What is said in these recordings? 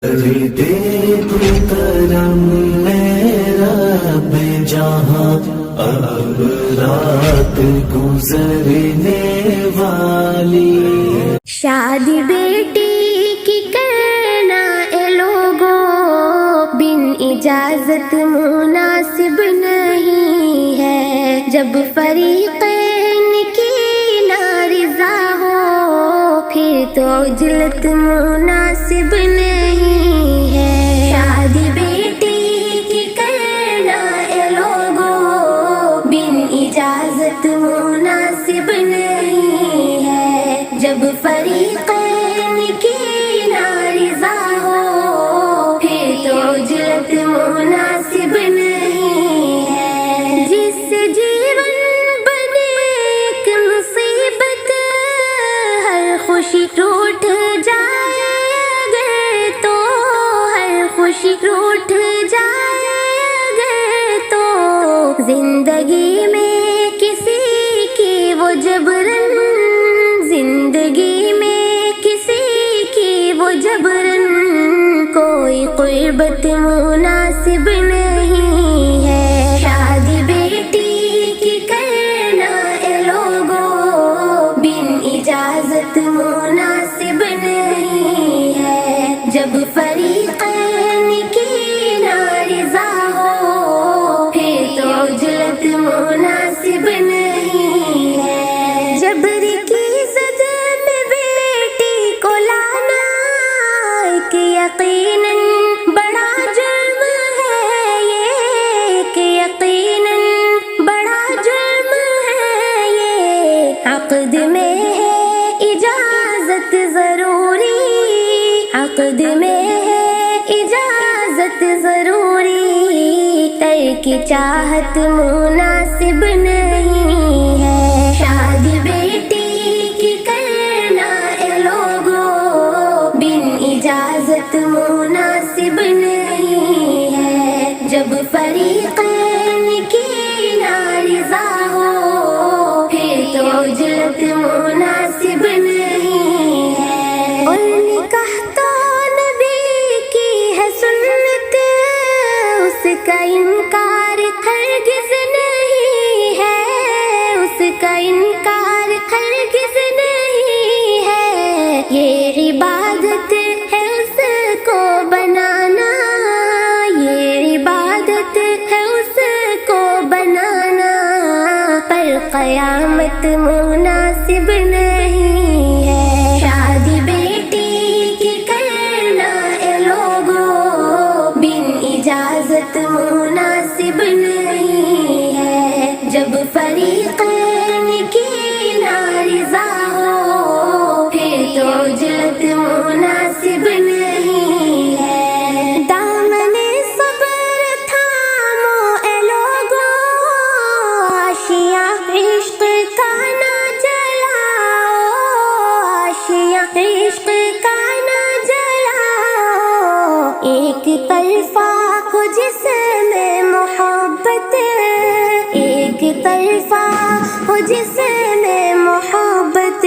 دے تو کرم میرا بے جہاں اب رات گزرنے والی شادی بیٹی کی کرنا اے لوگوں بن اجازت مناسب نہیں ہے، جب فریقین کی نارضا ہو پھر تو عجلت مناسب نہیں ہے۔ شادی بیٹی کی کرنا اے لوگوں بن اجازت مناسب نہیں ہے، جب فریقین کی نارضا ہو پھر تو عجلت مناسب نہیں ہے۔ جس سے جیون بنے ایک مصیبت، ہر خوشی ٹوٹ جائے اگر تو، ہر خوشی ٹوٹ جائے اگر تو، زندگی میں کسی کی وہ جبرن، زندگی میں کسی کی وہ جبرن کوئی قربت مناسب نہیں ہے۔ شادی بیٹی کی کرنا اے لوگوں بن اجازت مناسب نہیں ہے، جب فریقین کی نارضا ہو پھر تو عجلت مناسب نہیں ہے۔ جبر کی زد میں بیٹی کو لانا ایک یقیناً بڑا جرم ہے، یہ ایک یقیناً بڑا جرم ہے، یہ عقد میں ہے اجازت ضروری، عقد میں ہے اجازت ضروری، ترک چاہت مناسب نہیں ہے۔ شادی بیٹی کی کرنا اے لوگوں بن اجازت مناسب نہیں ہے، جب فریقین کی نارضا ہو پھر تو عجلت مناسب نہیں ہے۔ اور نکاح تو نبی کی ہے سنت، اس کا انکار ہرگز نہیں ہے، اس کا انکار ہرگز نہیں ہے۔ یہ عبادت ہے اس کو بنانا، یہ عبادت ہے اس کو بنانا، پر قیامت مناسب نہیں ہے۔ شادی بیٹی کی کرنا اے لوگوں بن اجازت مناسب نہیں ہے، جب فریقین کی نارضا ہو پھر تو عجلت مناسب نہیں ہے۔ دامن صبر تھامو اے لوگوں، آشیاں عشق کا نہ جلاؤ، آشیاں عشق کا نہ جلاؤ، ایک طرفہ ہو جس میں محبت، ایک طرفہ ہو جس میں محبت،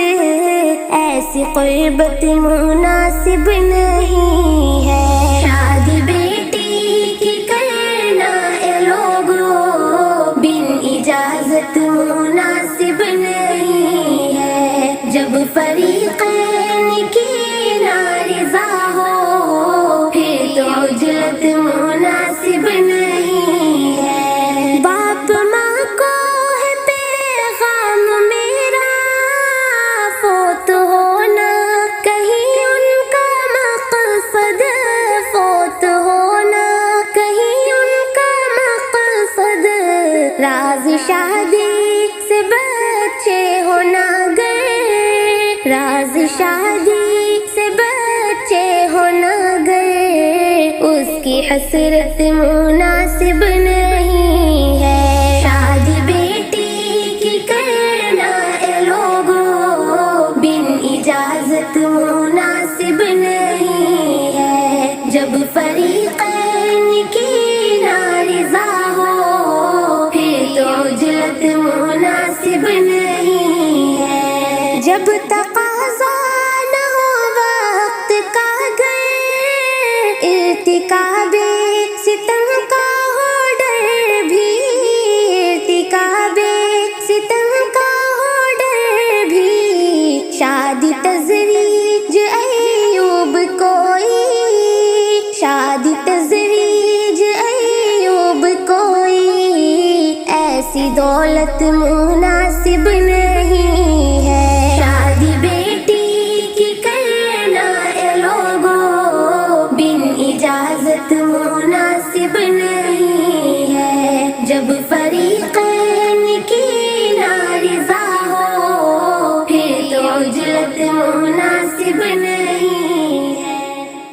ایسی قربت مناسب نہیں ہے۔ شادی بیٹی کی کرنا اے لوگوں بن اجازت مناسب نہیں ہے، جب فریقین کی نارضا ہو پھر تو عجلت مناسب نہیں ہے۔ باپ ماں کو ہے پیغام میرا، فوت ہونا کہیں ان کا مقصد، فوت ہونا کہیں ان کا مقصد، راز شادی سے بچے ہونا گئے، راز شادی سے بچے ہونا گئے، اس کی حسرت مناسب نہیں ہے۔ شادی بیٹی کی کرنا اے لوگوں بن اجازت مناسب نہیں ہے، جب فریقین کی نارضا ہو پھر تو عجلت مناسب نہیں ہے۔ جب تقاضا نہ ہو وقت کا گئے ارتکابِ ستم کا ہو ڈر بھی، ارتکابِ ستم کا ہو ڈر بھی، شادی تزریج ایوب کوئی، شادی تزریج ایوب کوئی، ایسی دولت مناسب نہیں